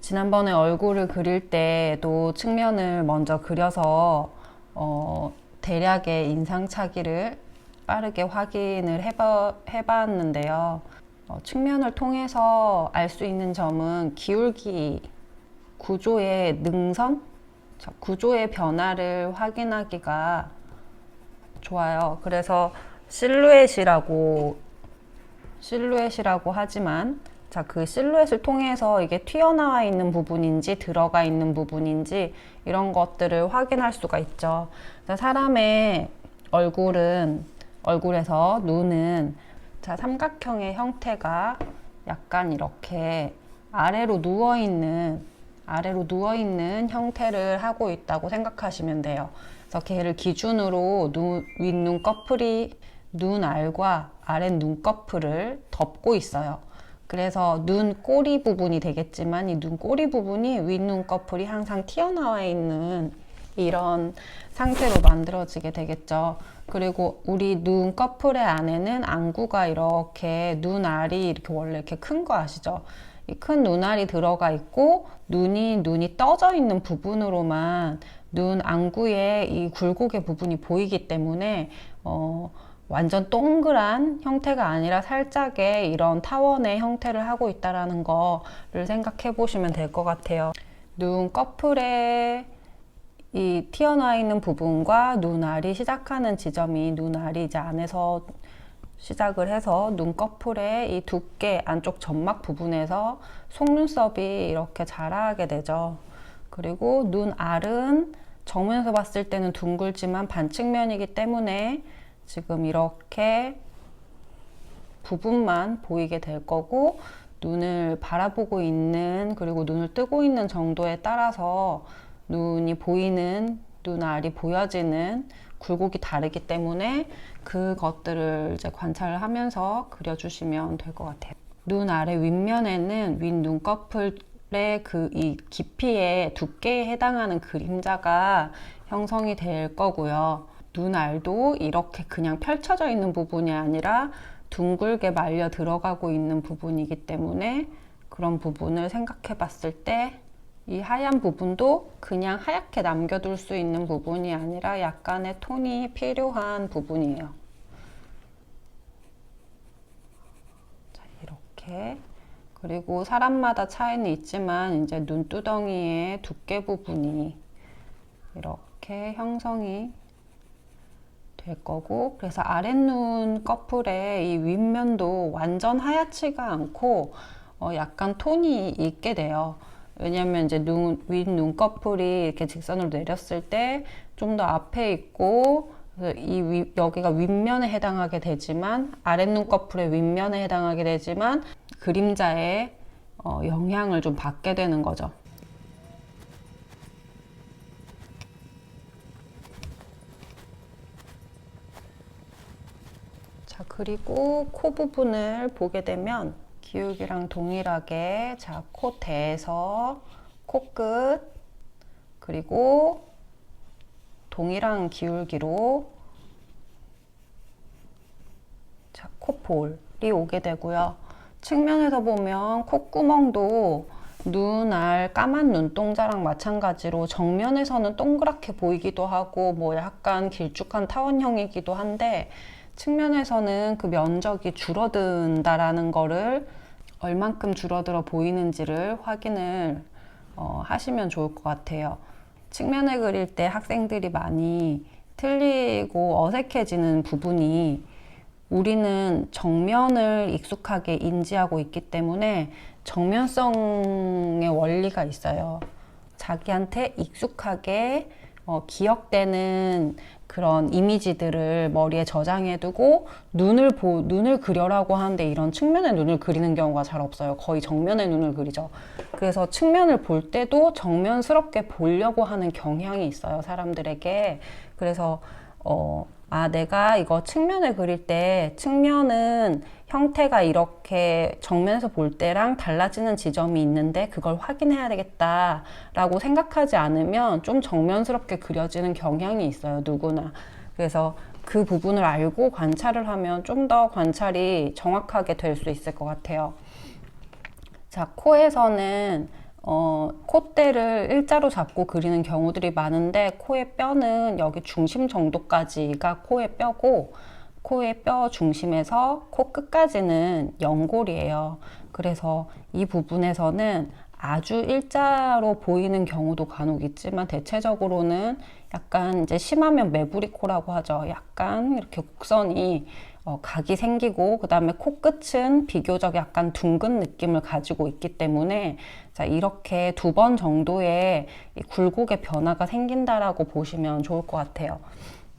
지난번에 얼굴을 그릴 때도 측면을 먼저 그려서 대략의 인상차기를 빠르게 확인을 해봤는데요. 측면을 통해서 알 수 있는 점은 기울기 구조의 능선, 구조의 변화를 확인하기가 좋아요. 그래서 실루엣이라고 하지만 그 실루엣을 통해서 이게 튀어나와 있는 부분인지 들어가 있는 부분인지 이런 것들을 확인할 수가 있죠. 사람의 얼굴에서 눈은 삼각형의 형태가 약간 이렇게 아래로 누워있는 형태를 하고 있다고 생각하시면 돼요. 그래서 걔를 기준으로 윗눈꺼풀이 눈알과 아랫 눈꺼풀을 덮고 있어요. 그래서 눈꼬리 부분이 되겠지만 이 눈꼬리 부분이 윗눈꺼풀이 항상 튀어나와 있는 이런 상태로 만들어지게 되겠죠. 그리고 우리 눈꺼풀의 안에는 안구가 이렇게 눈알이 이렇게 원래 이렇게 큰 거 아시죠? 이 큰 눈알이 들어가 있고 눈이 떠져 있는 부분으로만 눈 안구의 이 굴곡의 부분이 보이기 때문에 완전 동그란 형태가 아니라 살짝의 이런 타원의 형태를 하고 있다라는 거를 생각해 보시면 될 것 같아요. 눈꺼풀에 이 튀어나와 있는 부분과 눈알이 시작하는 지점이 눈알이 이제 안에서 시작을 해서 눈꺼풀의 이 두께 안쪽 점막 부분에서 속눈썹이 이렇게 자라게 되죠. 그리고 눈알은 정면에서 봤을 때는 둥글지만 반측면이기 때문에 지금 이렇게 부분만 보이게 될 거고, 눈을 바라보고 있는 그리고 눈을 뜨고 있는 정도에 따라서 눈이 보이는, 눈알이 보여지는 굴곡이 다르기 때문에 그것들을 이제 관찰을 하면서 그려주시면 될 것 같아요. 눈 아래 윗면에는 윗눈꺼풀의 이 깊이의 두께에 해당하는 그림자가 형성이 될 거고요. 눈알도 이렇게 그냥 펼쳐져 있는 부분이 아니라 둥글게 말려 들어가고 있는 부분이기 때문에 그런 부분을 생각해 봤을 때 이 하얀 부분도 그냥 하얗게 남겨둘 수 있는 부분이 아니라 약간의 톤이 필요한 부분이에요. 자, 이렇게. 그리고 사람마다 차이는 있지만 이제 눈두덩이의 두께 부분이 이렇게 형성이 될 거고, 그래서 아랫눈 꺼풀의 이 윗면도 완전 하얗지가 않고 약간 톤이 있게 돼요. 왜냐면 이제 윗눈꺼풀이 이렇게 직선으로 내렸을 때 좀 더 앞에 있고, 여기가 윗면에 해당하게 되지만 아랫눈꺼풀의 윗면에 해당하게 되지만 그림자의 영향을 좀 받게 되는 거죠. 자, 그리고 코 부분을 보게 되면 기울기랑 동일하게 코 코끝 그리고 동일한 기울기로 코볼이 오게 되고요. 측면에서 보면 콧구멍도 눈알 까만 눈동자랑 마찬가지로 정면에서는 동그랗게 보이기도 하고 뭐 약간 길쭉한 타원형이기도 한데, 측면에서는 그 면적이 줄어든다라는 거를 얼만큼 줄어들어 보이는지를 확인을 하시면 좋을 것 같아요. 측면을 그릴 때 학생들이 많이 틀리고 어색해지는 부분이, 우리는 정면을 익숙하게 인지하고 있기 때문에 정면성의 원리가 있어요. 자기한테 익숙하게 기억되는 그런 이미지들을 머리에 저장해두고 눈을 그려라고 하는데 이런 측면의 눈을 그리는 경우가 잘 없어요. 거의 정면의 눈을 그리죠. 그래서 측면을 볼 때도 정면스럽게 보려고 하는 경향이 있어요, 사람들에게. 그래서 내가 이거 측면을 그릴 때 측면은 형태가 이렇게 정면에서 볼 때랑 달라지는 지점이 있는데 그걸 확인해야 되겠다 라고 생각하지 않으면 좀 정면스럽게 그려지는 경향이 있어요, 누구나. 그래서 그 부분을 알고 관찰을 하면 좀 더 관찰이 정확하게 될 수 있을 것 같아요. 자, 코에서는 콧대를 일자로 잡고 그리는 경우들이 많은데 코의 뼈는 여기 중심 정도까지가 코의 뼈고 코의 뼈 중심에서 코 끝까지는 연골이에요. 그래서 이 부분에서는 아주 일자로 보이는 경우도 간혹 있지만 대체적으로는 약간 이제 심하면 매부리 코라고 하죠. 약간 이렇게 곡선이 각이 생기고 그 다음에 코끝은 비교적 약간 둥근 느낌을 가지고 있기 때문에 자, 이렇게 2번 정도의 이 굴곡의 변화가 생긴다라고 보시면 좋을 것 같아요.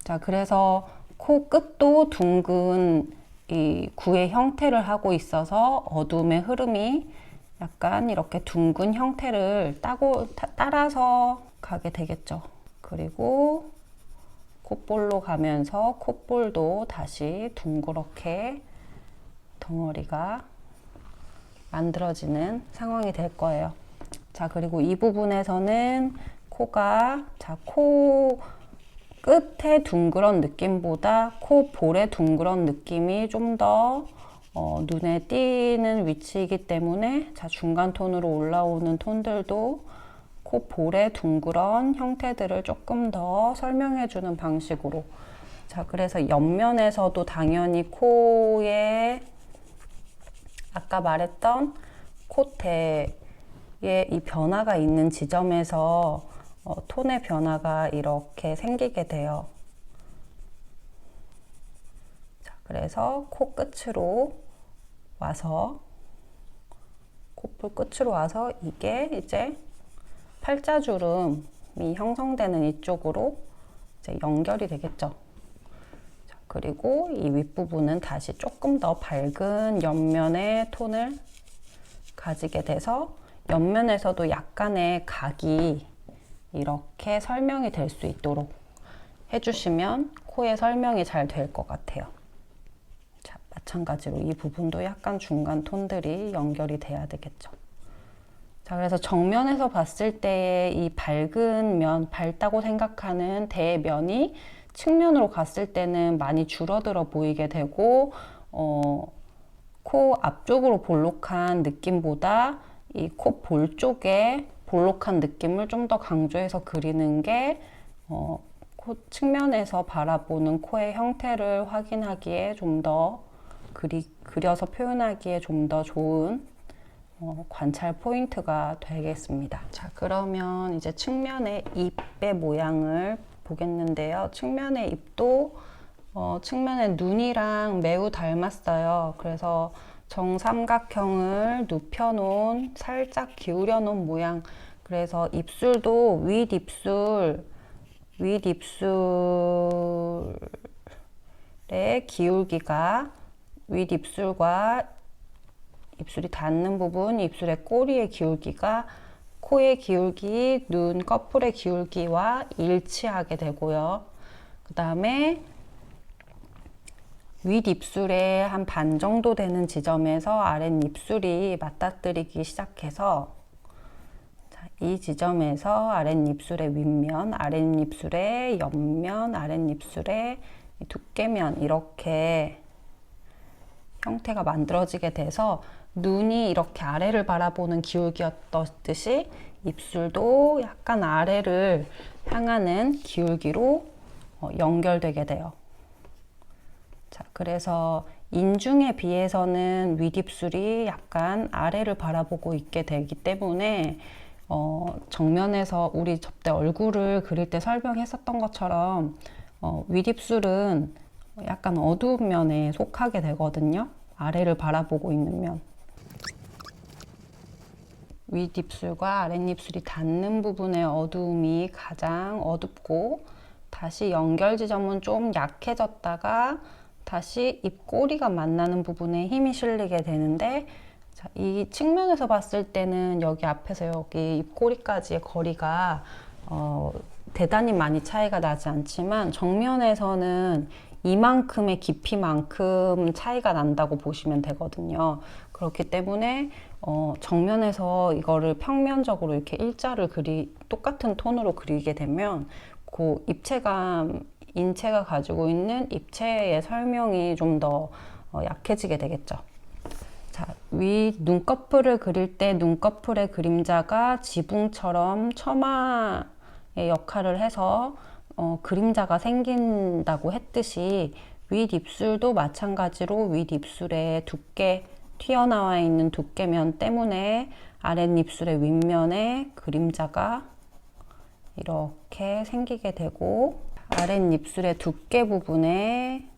자, 그래서 코끝도 둥근 이 구의 형태를 하고 있어서 어둠의 흐름이 약간 이렇게 둥근 형태를 따라서 가게 되겠죠. 그리고 콧볼로 가면서 콧볼도 다시 둥그렇게 덩어리가 만들어지는 상황이 될 거예요. 자, 그리고 이 부분에서는 코가, 자, 코 끝에 둥그런 느낌보다 코 볼에 둥그런 느낌이 좀 더 눈에 띄는 위치이기 때문에 자, 중간 톤으로 올라오는 톤들도 코 볼의 둥그런 형태들을 조금 더 설명해 주는 방식으로. 자, 그래서 옆면에서도 당연히 코에 아까 말했던 콧대에 이 변화가 있는 지점에서 톤의 변화가 이렇게 생기게 돼요. 자, 그래서 코 끝으로 와서 콧볼 끝으로 와서 이게 이제 팔자주름이 형성되는 이쪽으로 이제 연결이 되겠죠. 자, 그리고 이 윗부분은 다시 조금 더 밝은 옆면의 톤을 가지게 돼서 옆면에서도 약간의 각이 이렇게 설명이 될 수 있도록 해주시면 코의 설명이 잘 될 것 같아요. 자, 마찬가지로 이 부분도 약간 중간 톤들이 연결이 돼야 되겠죠. 자, 그래서 정면에서 봤을 때의 이 밝은 면, 밝다고 생각하는 대면이 측면으로 갔을 때는 많이 줄어들어 보이게 되고, 코 앞쪽으로 볼록한 느낌보다 이 코 볼 쪽에 볼록한 느낌을 좀 더 강조해서 그리는 게, 코 측면에서 바라보는 코의 형태를 확인하기에 좀 더 그려서 표현하기에 좀 더 좋은 관찰 포인트가 되겠습니다. 자, 그러면 이제 측면의 입의 모양을 보겠는데요. 측면의 입도 측면의 눈이랑 매우 닮았어요. 그래서 정삼각형을 눕혀놓은 살짝 기울여 놓은 모양. 그래서 입술도 윗입술의 기울기가 윗입술과 입술이 닿는 부분, 입술의 꼬리의 기울기가 코의 기울기, 눈 꺼풀의 기울기와 일치하게 되고요. 그 다음에 윗입술의 한 반 정도 되는 지점에서 아랫입술이 맞닥뜨리기 시작해서 자, 이 지점에서 아랫입술의 윗면, 아랫입술의 옆면, 아랫입술의 두께면 이렇게 형태가 만들어지게 돼서 눈이 이렇게 아래를 바라보는 기울기였듯이 입술도 약간 아래를 향하는 기울기로 연결되게 돼요. 자, 그래서 인중에 비해서는 윗입술이 약간 아래를 바라보고 있게 되기 때문에 정면에서 우리 저때 얼굴을 그릴 때 설명했었던 것처럼 윗입술은 약간 어두운 면에 속하게 되거든요. 아래를 바라보고 있는 면. 윗입술과 아랫입술이 닿는 부분의 어두움이 가장 어둡고 다시 연결 지점은 좀 약해졌다가 다시 입꼬리가 만나는 부분에 힘이 실리게 되는데 자, 이 측면에서 봤을 때는 여기 앞에서 여기 입꼬리까지의 거리가 대단히 많이 차이가 나지 않지만 정면에서는 이만큼의 깊이만큼 차이가 난다고 보시면 되거든요. 그렇기 때문에 정면에서 이거를 평면적으로 이렇게 일자를 똑같은 톤으로 그리게 되면 그 인체가 가지고 있는 입체의 설명이 좀 더 약해지게 되겠죠. 자, 위 눈꺼풀을 그릴 때 눈꺼풀의 그림자가 지붕처럼 처마의 역할을 해서 그림자가 생긴다고 했듯이 윗입술도 마찬가지로 윗입술에 두께 튀어나와 있는 두께면 때문에 아랫입술의 윗면에 그림자가 이렇게 생기게 되고, 아랫입술의 두께 부분에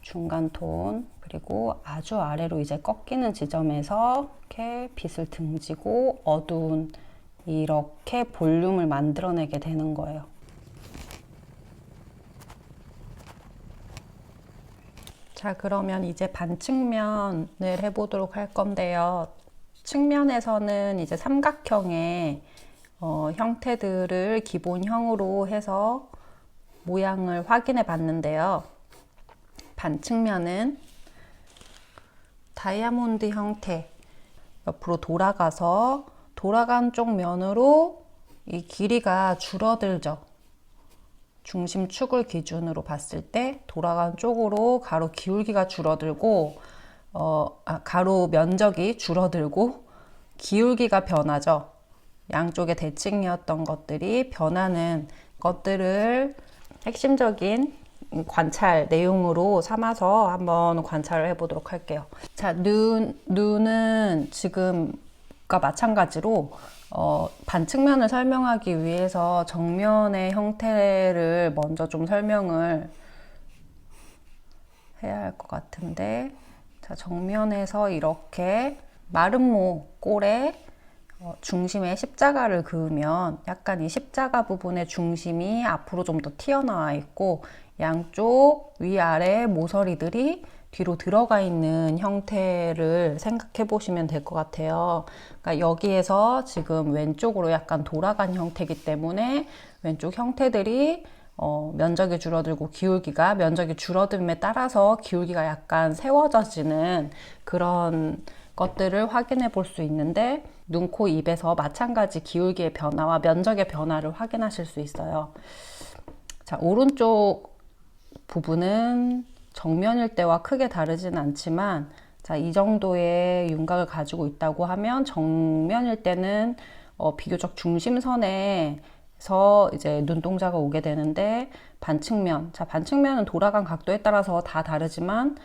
중간 톤, 그리고 아주 아래로 이제 꺾이는 지점에서 이렇게 빛을 등지고 어두운 이렇게 볼륨을 만들어내게 되는 거예요. 자, 그러면 이제 반측면을 해보도록 할 건데요. 측면에서는 이제 삼각형의 형태들을 기본형으로 해서 모양을 확인해 봤는데요. 반측면은 다이아몬드 형태, 옆으로 돌아가서 돌아간 쪽 면으로 이 길이가 줄어들죠. 중심축을 기준으로 봤을 때 돌아간 쪽으로 가로 기울기가 줄어들고 가로 면적이 줄어들고 기울기가 변하죠. 양쪽의 대칭이었던 것들이 변하는 것들을 핵심적인 관찰 내용으로 삼아서 한번 관찰을 해보도록 할게요. 자, 눈은 지금과 마찬가지로 반측면을 설명하기 위해서 정면의 형태를 먼저 좀 설명을 해야 할 것 같은데, 자, 정면에서 이렇게 마름모 꼴에 중심에 십자가를 그으면 약간 이 십자가 부분의 중심이 앞으로 좀 더 튀어나와 있고 양쪽 위아래 모서리들이 뒤로 들어가 있는 형태를 생각해 보시면 될 것 같아요. 그러니까 여기에서 지금 왼쪽으로 약간 돌아간 형태이기 때문에 왼쪽 형태들이 면적이 줄어들고 기울기가 면적이 줄어듦에 따라서 기울기가 약간 세워져지는 그런 것들을 확인해 볼 수 있는데, 눈, 코, 입에서 마찬가지 기울기의 변화와 면적의 변화를 확인하실 수 있어요. 자, 오른쪽 부분은 정면일 때와 크게 다르지는 않지만, 자, 이 정도의 윤곽을 가지고 있다고 하면 정면일 때는 비교적 중심선에서 이제 눈동자가 오게 되는데, 반측면, 자, 반측면은 돌아간 각도에 따라서 다 다르지만,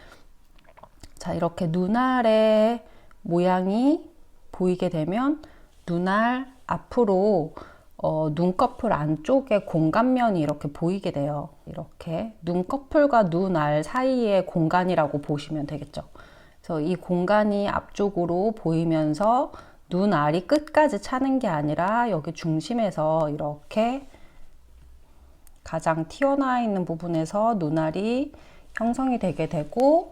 자, 이렇게 눈알의 모양이 보이게 되면 눈알 앞으로 눈꺼풀 안쪽에 공간면이 이렇게 보이게 돼요. 이렇게 눈꺼풀과 눈알 사이의 공간이라고 보시면 되겠죠. 그래서 이 공간이 앞쪽으로 보이면서 눈알이 끝까지 차는 게 아니라 여기 중심에서 이렇게 가장 튀어나와 있는 부분에서 눈알이 형성이 되게 되고,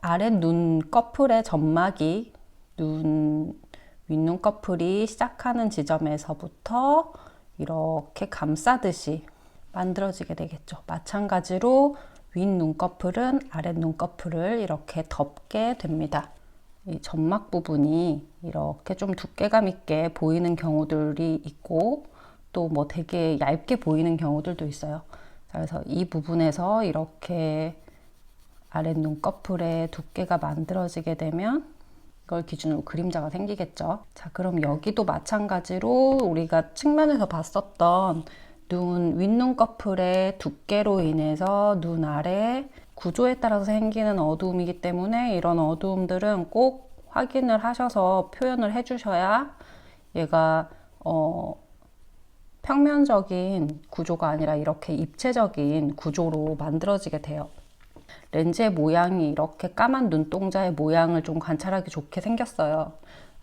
아랫 눈꺼풀의 점막이 윗눈꺼풀이 시작하는 지점에서부터 이렇게 감싸듯이 만들어지게 되겠죠. 마찬가지로 윗눈꺼풀은 아랫눈꺼풀을 이렇게 덮게 됩니다. 이 점막 부분이 이렇게 좀 두께감 있게 보이는 경우들이 있고, 또 뭐 되게 얇게 보이는 경우들도 있어요. 그래서 이 부분에서 이렇게 아랫눈꺼풀의 두께가 만들어지게 되면 이걸 기준으로 그림자가 생기겠죠. 자, 그럼 여기도 마찬가지로 우리가 측면에서 봤었던 윗눈꺼풀의 두께로 인해서 눈 아래 구조에 따라서 생기는 어두움이기 때문에 이런 어두움들은 꼭 확인을 하셔서 표현을 해주셔야 얘가 평면적인 구조가 아니라 이렇게 입체적인 구조로 만들어지게 돼요. 렌즈의 모양이 이렇게 까만 눈동자의 모양을 좀 관찰하기 좋게 생겼어요.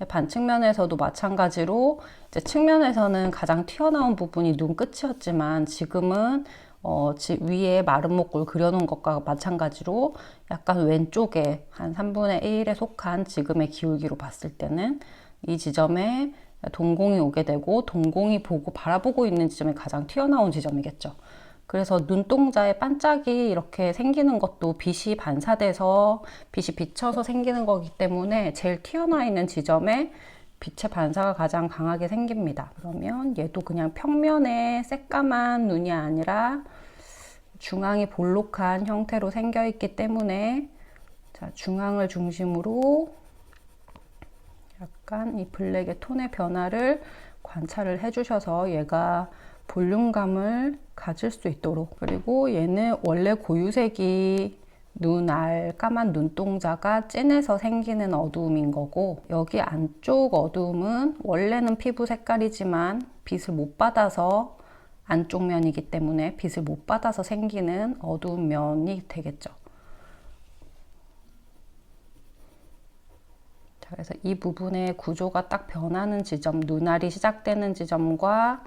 반측면에서도 마찬가지로 이제 측면에서는 가장 튀어나온 부분이 눈끝이었지만 지금은 위에 마름모꼴 그려놓은 것과 마찬가지로 약간 왼쪽에 한 3분의 1에 속한 지금의 기울기로 봤을 때는 이 지점에 동공이 오게 되고, 동공이 바라보고 있는 지점이 가장 튀어나온 지점이겠죠. 그래서 눈동자에 반짝이 이렇게 생기는 것도 빛이 반사돼서 빛이 비쳐서 생기는 거기 때문에 제일 튀어나와 있는 지점에 빛의 반사가 가장 강하게 생깁니다. 그러면 얘도 그냥 평면에 새까만 눈이 아니라 중앙이 볼록한 형태로 생겨 있기 때문에, 자, 중앙을 중심으로 약간 이 블랙의 톤의 변화를 관찰을 해주셔서 얘가 볼륨감을 가질 수 있도록. 그리고 얘는 원래 고유색이 눈알, 까만 눈동자가 진해서 생기는 어두움인 거고, 여기 안쪽 어두움은 원래는 피부 색깔이지만 빛을 못 받아서, 안쪽 면이기 때문에 빛을 못 받아서 생기는 어두운 면이 되겠죠. 자, 그래서 이 부분의 구조가 딱 변하는 지점, 눈알이 시작되는 지점과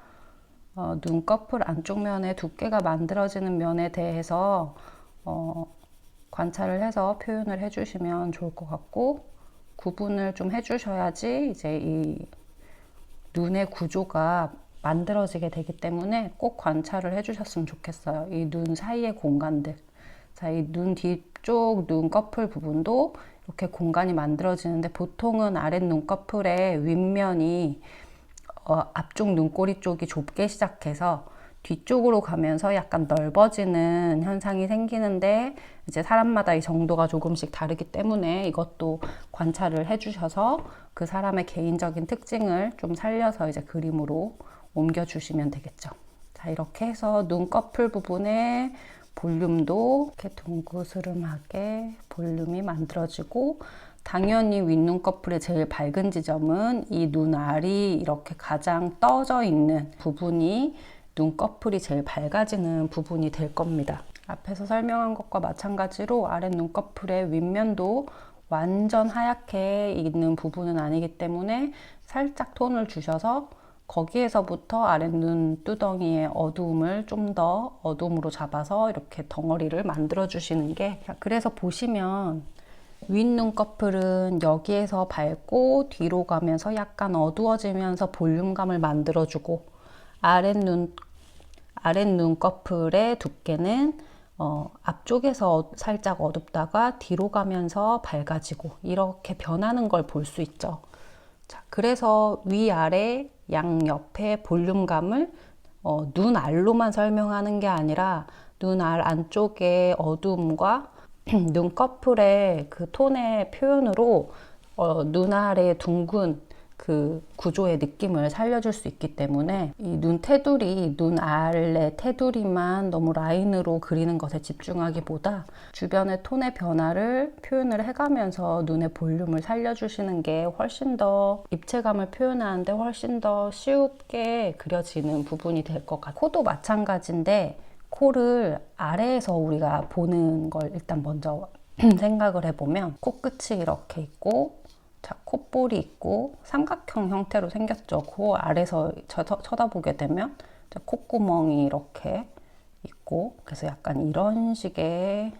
눈꺼풀 안쪽 면의 두께가 만들어지는 면에 대해서 관찰을 해서 표현을 해주시면 좋을 것 같고, 구분을 좀 해주셔야지 이제 이 눈의 구조가 만들어지게 되기 때문에 꼭 관찰을 해주셨으면 좋겠어요. 이 눈 사이의 공간들. 자, 이 눈 뒤쪽 눈꺼풀 부분도 이렇게 공간이 만들어지는데, 보통은 아랫 눈꺼풀의 윗면이 앞쪽 눈꼬리 쪽이 좁게 시작해서 뒤쪽으로 가면서 약간 넓어지는 현상이 생기는데, 이제 사람마다 이 정도가 조금씩 다르기 때문에 이것도 관찰을 해주셔서 그 사람의 개인적인 특징을 좀 살려서 이제 그림으로 옮겨주시면 되겠죠. 자, 이렇게 해서 눈꺼풀 부분에 볼륨도 이렇게 둥그스름하게 볼륨이 만들어지고, 당연히 윗눈꺼풀의 제일 밝은 지점은 이 눈알이 이렇게 가장 떠져 있는 부분이 눈꺼풀이 제일 밝아지는 부분이 될 겁니다. 앞에서 설명한 것과 마찬가지로 아랫 눈꺼풀의 윗면도 완전 하얗게 있는 부분은 아니기 때문에 살짝 톤을 주셔서 거기에서부터 아랫 눈두덩이의 어두움을 좀 더 어두움으로 잡아서 이렇게 덩어리를 만들어 주시는 게, 그래서 보시면 윗눈꺼풀은 여기에서 밝고 뒤로 가면서 약간 어두워지면서 볼륨감을 만들어주고, 아랫 눈꺼풀의 두께는 앞쪽에서 살짝 어둡다가 뒤로 가면서 밝아지고 이렇게 변하는 걸 볼 수 있죠. 자, 그래서 위아래 양옆의 볼륨감을 눈알로만 설명하는 게 아니라 눈알 안쪽의 어두움과 눈꺼풀의 그 톤의 표현으로 눈알의 둥근 그 구조의 느낌을 살려줄 수 있기 때문에, 이 눈 테두리, 눈알의 테두리만 너무 라인으로 그리는 것에 집중하기보다 주변의 톤의 변화를 표현을 해가면서 눈의 볼륨을 살려주시는 게 훨씬 더 입체감을 표현하는데 훨씬 더 쉽게 그려지는 부분이 될 것 같아요. 코도 마찬가지인데, 코를 아래에서 우리가 보는 걸 일단 먼저 생각을 해보면, 코끝이 이렇게 있고, 자, 콧볼이 있고 삼각형 형태로 생겼죠. 그 아래서 쳐다보게 되면 콧구멍이 이렇게 있고, 그래서 약간 이런 식의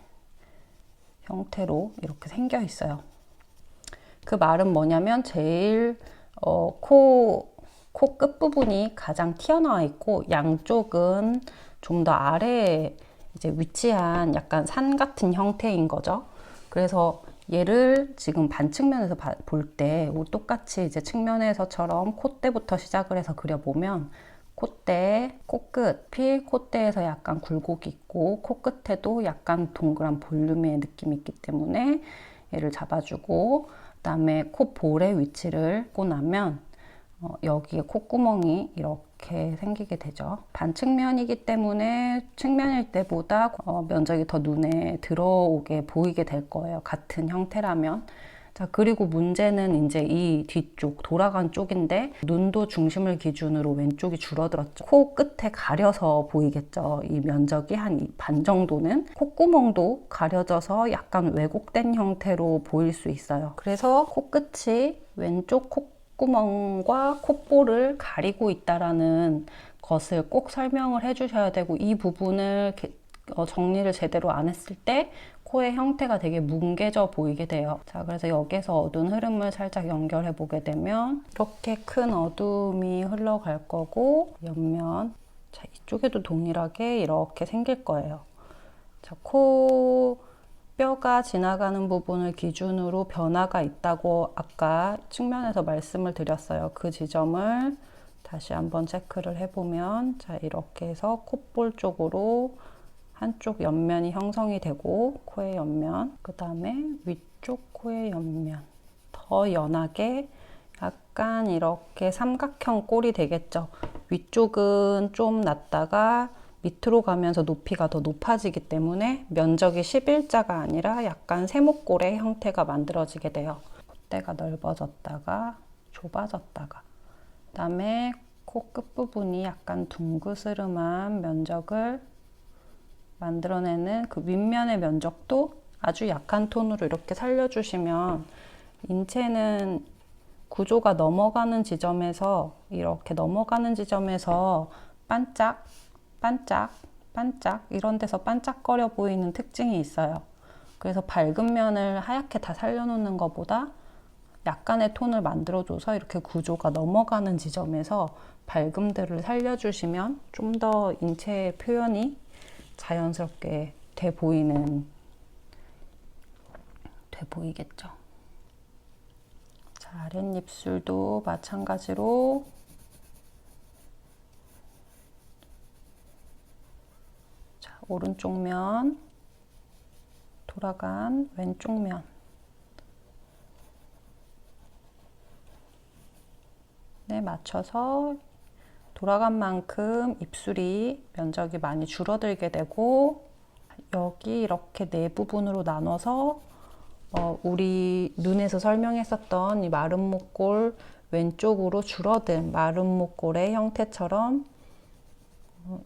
형태로 이렇게 생겨 있어요. 그 말은 뭐냐면, 제일 코 끝부분이 가장 튀어나와 있고, 양쪽은 좀 더 아래에 이제 위치한 약간 산 같은 형태인 거죠. 그래서 얘를 지금 반측면에서 볼 때 똑같이 이제 측면에서처럼 콧대부터 시작을 해서 그려보면, 콧대, 코끝, 콧대에서 약간 굴곡이 있고 코끝에도 약간 동그란 볼륨의 느낌이 있기 때문에 얘를 잡아주고, 그 다음에 콧볼의 위치를 꽂고 나면 여기에 콧구멍이 이렇게 생기게 되죠. 반측면이기 때문에 측면일 때보다 면적이 더 눈에 들어오게 보이게 될 거예요. 같은 형태라면. 자, 그리고 문제는 이제 이 뒤쪽, 돌아간 쪽인데, 눈도 중심을 기준으로 왼쪽이 줄어들었죠. 코 끝에 가려서 보이겠죠. 이 면적이 한 반 정도는. 콧구멍도 가려져서 약간 왜곡된 형태로 보일 수 있어요. 그래서 코끝이 왼쪽 콧구멍과 콧볼을 가리고 있다라는 것을 꼭 설명을 해주셔야 되고, 이 부분을 정리를 제대로 안 했을 때 코의 형태가 되게 뭉개져 보이게 돼요. 자, 그래서 여기서 어두운 흐름을 살짝 연결해 보게 되면 이렇게 큰 어두움이 흘러갈 거고, 옆면, 자, 이쪽에도 동일하게 이렇게 생길 거예요. 자, 코 뼈가 지나가는 부분을 기준으로 변화가 있다고 아까 측면에서 말씀을 드렸어요. 그 지점을 다시 한번 체크를 해보면, 자, 이렇게 해서 콧볼 쪽으로 한쪽 옆면이 형성이 되고, 코의 옆면, 그 다음에 위쪽 코의 옆면, 더 연하게 약간 이렇게 삼각형 꼴이 되겠죠. 위쪽은 좀 낮다가 밑으로 가면서 높이가 더 높아지기 때문에 면적이 11자가 아니라 약간 세모꼴의 형태가 만들어지게 돼요. 콧대가 넓어졌다가 좁아졌다가, 그다음에 코 끝부분이 약간 둥그스름한 면적을 만들어내는 그 윗면의 면적도 아주 약한 톤으로 이렇게 살려주시면 인체는 구조가 넘어가는 지점에서, 이렇게 넘어가는 지점에서 반짝 반짝 반짝 이런 데서 반짝거려 보이는 특징이 있어요. 그래서 밝은 면을 하얗게 다 살려놓는 것보다 약간의 톤을 만들어줘서 이렇게 구조가 넘어가는 지점에서 밝음들을 살려주시면 좀 더 인체의 표현이 자연스럽게 돼 보이겠죠. 자, 아랫입술도 마찬가지로 자, 오른쪽 면, 돌아간 왼쪽 면, 네, 맞춰서 돌아간 만큼 입술이 면적이 많이 줄어들게 되고, 여기 이렇게 네 부분으로 나눠서 우리 눈에서 설명했었던 이 마른 목골 왼쪽으로 줄어든 마른 목골의 형태처럼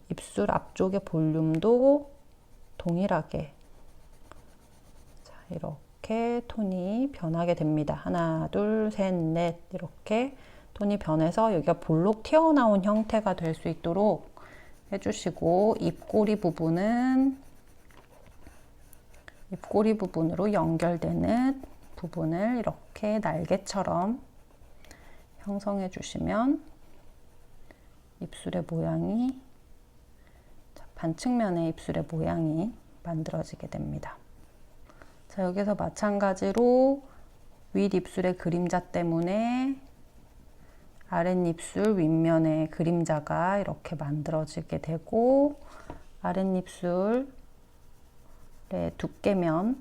입술 앞쪽의 볼륨도 동일하게, 자, 이렇게 톤이 변하게 됩니다. 하나, 둘, 셋, 넷 이렇게 톤이 변해서 여기가 볼록 튀어나온 형태가 될 수 있도록 해주시고, 입꼬리 부분으로 연결되는 부분을 이렇게 날개처럼 형성해 주시면 입술의 모양이, 반측면의 입술의 모양이 만들어지게 됩니다. 자, 여기서 마찬가지로 윗입술의 그림자 때문에 아랫입술 윗면의 그림자가 이렇게 만들어지게 되고, 아랫입술의 두께면이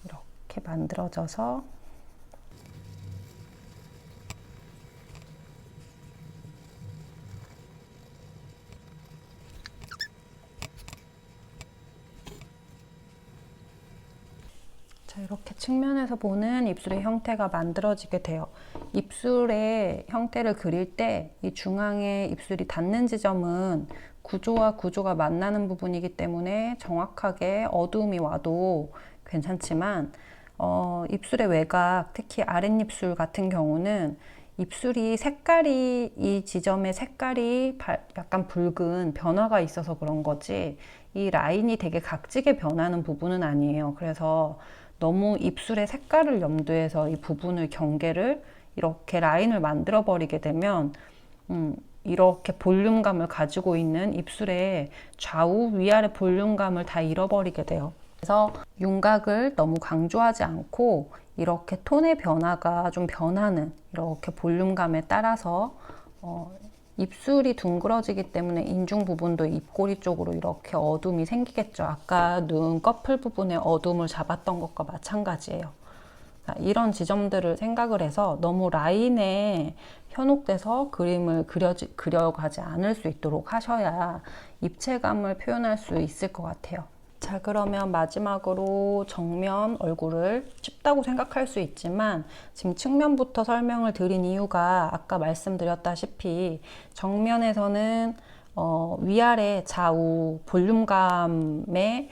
이렇게 만들어져서 자, 이렇게 측면에서 보는 입술의 형태가 만들어지게 돼요. 입술의 형태를 그릴 때 이 중앙에 입술이 닿는 지점은 구조와 구조가 만나는 부분이기 때문에 정확하게 어두움이 와도 괜찮지만, 입술의 외곽, 특히 아랫입술 같은 경우는 입술이 색깔이, 이 지점의 색깔이 약간 붉은 변화가 있어서 그런 거지, 이 라인이 되게 각지게 변하는 부분은 아니에요. 그래서 너무 입술의 색깔을 염두해서 이 부분을 경계를 이렇게 라인을 만들어 버리게 되면 이렇게 볼륨감을 가지고 있는 입술의 좌우 위아래 볼륨감을 다 잃어버리게 돼요. 그래서 윤곽을 너무 강조하지 않고 이렇게 톤의 변화가 좀 변하는 이렇게 볼륨감에 따라서 입술이 둥그러지기 때문에 인중 부분도 입꼬리 쪽으로 이렇게 어둠이 생기겠죠. 아까 눈꺼풀 부분에 어둠을 잡았던 것과 마찬가지예요. 이런 지점들을 생각을 해서 너무 라인에 현혹돼서 그림을 그려가지 않을 수 있도록 하셔야 입체감을 표현할 수 있을 것 같아요. 자, 그러면 마지막으로 정면 얼굴을 쉽다고 생각할 수 있지만 지금 측면부터 설명을 드린 이유가 아까 말씀드렸다시피 정면에서는 위아래 좌우 볼륨감의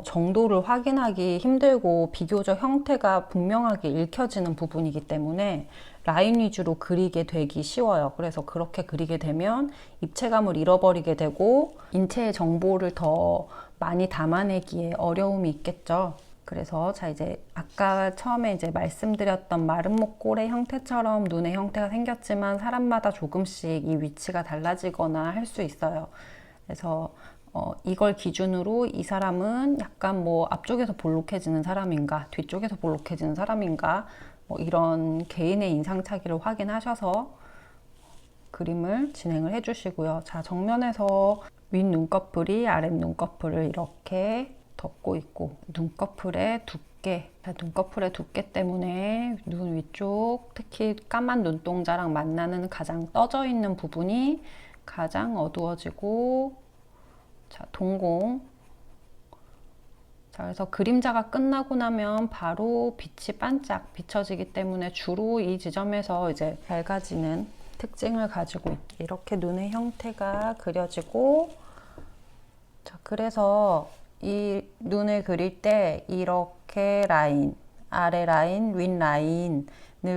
정도를 확인하기 힘들고 비교적 형태가 분명하게 읽혀지는 부분이기 때문에 라인 위주로 그리게 되기 쉬워요. 그래서 그렇게 그리게 되면 입체감을 잃어버리게 되고 인체의 정보를 더 많이 담아내기에 어려움이 있겠죠. 그래서 자, 이제 아까 처음에 이제 말씀드렸던 마른 목골의 형태처럼 눈의 형태가 생겼지만 사람마다 조금씩 이 위치가 달라지거나 할 수 있어요. 그래서 이걸 기준으로 이 사람은 약간 뭐 앞쪽에서 볼록해지는 사람인가, 뒤쪽에서 볼록해지는 사람인가, 이런 개인의 인상 차기를 확인하셔서 그림을 진행을 해주시고요. 자, 정면에서 윗 눈꺼풀이 아랫 눈꺼풀을 이렇게 덮고 있고 눈꺼풀의 두께, 눈꺼풀의 두께 때문에 눈 위쪽, 특히 까만 눈동자랑 만나는 가장 떠져 있는 부분이 가장 어두워지고, 자, 동공. 자, 그래서 그림자가 끝나고 나면 바로 빛이 반짝 비춰지기 때문에 주로 이 지점에서 이제 밝아지는 특징을 가지고 이렇게 눈의 형태가 그려지고, 자, 그래서 이 눈을 그릴 때 이렇게 라인, 아래 라인, 윗 라인을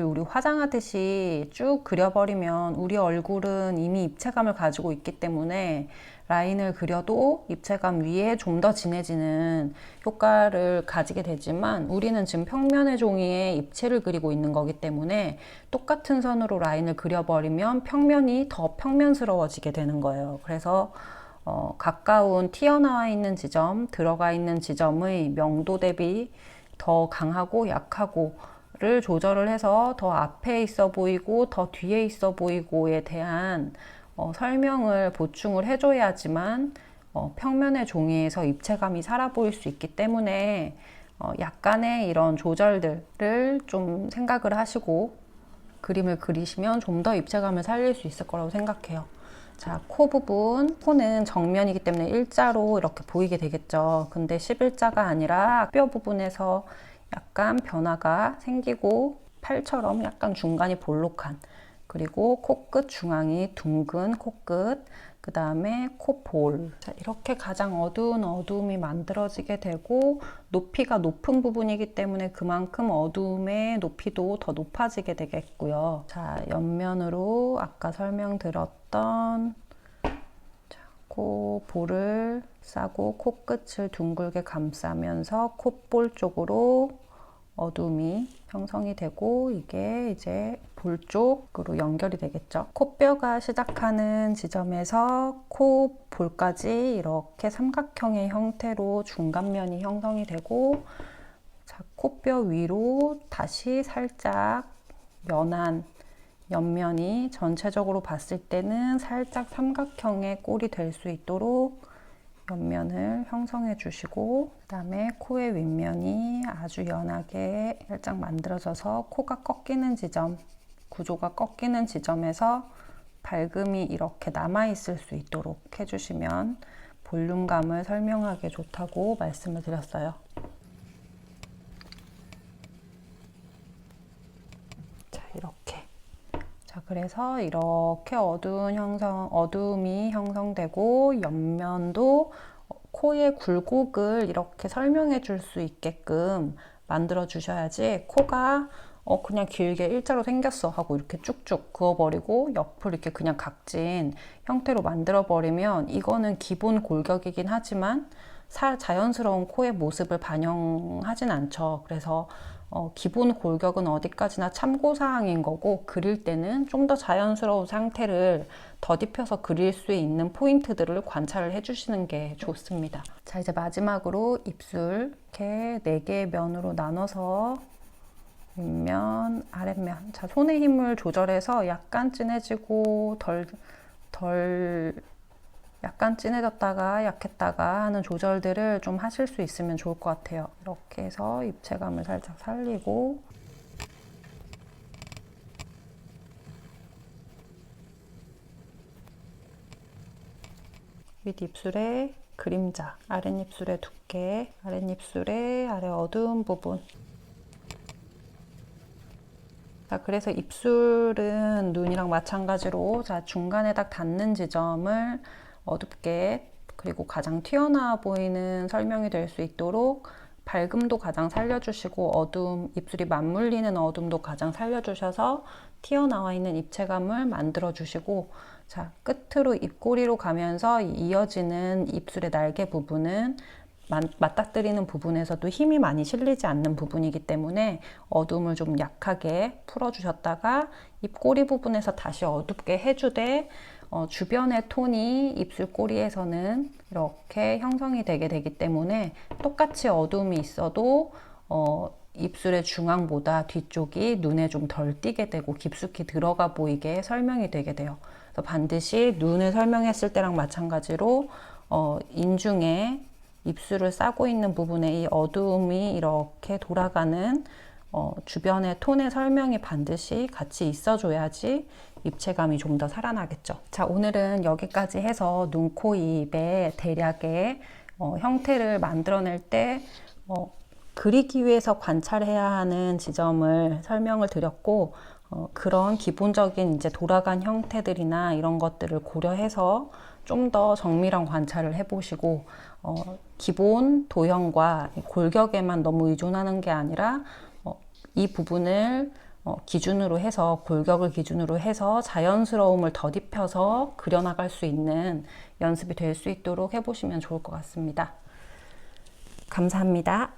우리 화장하듯이 쭉 그려버리면 우리 얼굴은 이미 입체감을 가지고 있기 때문에 라인을 그려도 입체감 위에 좀 더 진해지는 효과를 가지게 되지만 우리는 지금 평면의 종이에 입체를 그리고 있는 거기 때문에 똑같은 선으로 라인을 그려버리면 평면이 더 평면스러워지게 되는 거예요. 그래서 가까운 튀어나와 있는 지점, 들어가 있는 지점의 명도 대비 더 강하고 약하고를 조절을 해서 더 앞에 있어 보이고 더 뒤에 있어 보이고에 대한 설명을 보충을 해줘야지만 평면의 종이에서 입체감이 살아 보일 수 있기 때문에 약간의 이런 조절들을 좀 생각을 하시고 그림을 그리시면 좀 더 입체감을 살릴 수 있을 거라고 생각해요. 자, 코 부분. 코는 정면이기 때문에 일자로 이렇게 보이게 되겠죠. 근데 11자가 아니라 뼈 부분에서 약간 변화가 생기고 팔처럼 약간 중간이 볼록한, 그리고 코끝 중앙이 둥근 코끝, 그 다음에 코볼. 자, 이렇게 가장 어두운 어두움이 만들어지게 되고 높이가 높은 부분이기 때문에 그만큼 어두움의 높이도 더 높아지게 되겠고요. 자, 옆면으로 아까 설명드렸던 코볼을 싸고 코끝을 둥글게 감싸면서 콧볼 쪽으로 어둠이 형성이 되고 이게 이제 볼 쪽으로 연결이 되겠죠. 코뼈가 시작하는 지점에서 코볼까지 이렇게 삼각형의 형태로 중간면이 형성이 되고, 자, 코뼈 위로 다시 살짝 연한 옆면이 전체적으로 봤을 때는 살짝 삼각형의 꼴이 될 수 있도록 옆면을 형성해 주시고, 그 다음에 코의 윗면이 아주 연하게 살짝 만들어져서 코가 꺾이는 지점, 구조가 꺾이는 지점에서 밝음이 이렇게 남아 있을 수 있도록 해주시면 볼륨감을 설명하기 좋다고 말씀을 드렸어요. 자, 이렇게. 자, 그래서 이렇게 어두움이 형성되고 옆면도 코의 굴곡을 이렇게 설명해 줄 수 있게끔 만들어 주셔야지 코가 그냥 길게 일자로 생겼어 하고 이렇게 쭉쭉 그어버리고 옆을 이렇게 그냥 각진 형태로 만들어 버리면 이거는 기본 골격이긴 하지만 자연스러운 코의 모습을 반영하진 않죠. 그래서 기본 골격은 어디까지나 참고사항인 거고, 그릴 때는 좀 더 자연스러운 상태를 더딥혀서 그릴 수 있는 포인트들을 관찰을 해주시는 게 좋습니다. 자, 이제 마지막으로 입술 이렇게 4개의 면으로 나눠서 윗면, 아랫면. 자, 손의 힘을 조절해서 약간 진해지고 약간 진해졌다가 약했다가 하는 조절들을 좀 하실 수 있으면 좋을 것 같아요. 이렇게 해서 입체감을 살짝 살리고, 윗입술의 그림자, 아랫입술의 두께, 아랫입술의 아래 어두운 부분. 자, 그래서 입술은 눈이랑 마찬가지로 자, 중간에 딱 닿는 지점을 어둡게, 그리고 가장 튀어나와 보이는 설명이 될 수 있도록 밝음도 가장 살려주시고 어두움, 입술이 맞물리는 어둠도 가장 살려주셔서 튀어나와 있는 입체감을 만들어 주시고, 자, 끝으로 입꼬리로 가면서 이어지는 입술의 날개 부분은 맞닥뜨리는 부분에서도 힘이 많이 실리지 않는 부분이기 때문에 어둠을 좀 약하게 풀어주셨다가 입꼬리 부분에서 다시 어둡게 해주되 주변의 톤이 입술 꼬리에서는 이렇게 형성이 되기 때문에 똑같이 어둠이 있어도 입술의 중앙보다 뒤쪽이 눈에 좀 덜 띄게 되고 깊숙이 들어가 보이게 설명이 되게 돼요. 그래서 반드시 눈을 설명했을 때랑 마찬가지로 인중에 입술을 싸고 있는 부분에 이 어두움이 이렇게 돌아가는 주변의 톤의 설명이 반드시 같이 있어줘야지 입체감이 좀 더 살아나겠죠. 자, 오늘은 여기까지 해서 눈, 코, 입의 대략의 형태를 만들어낼 때 그리기 위해서 관찰해야 하는 지점을 설명을 드렸고, 그런 기본적인 이제 돌아간 형태들이나 이런 것들을 고려해서 좀 더 정밀한 관찰을 해보시고, 기본 도형과 골격에만 너무 의존하는 게 아니라 이 부분을 기준으로 해서, 골격을 기준으로 해서 자연스러움을 덧입혀서 그려나갈 수 있는 연습이 될 수 있도록 해보시면 좋을 것 같습니다. 감사합니다.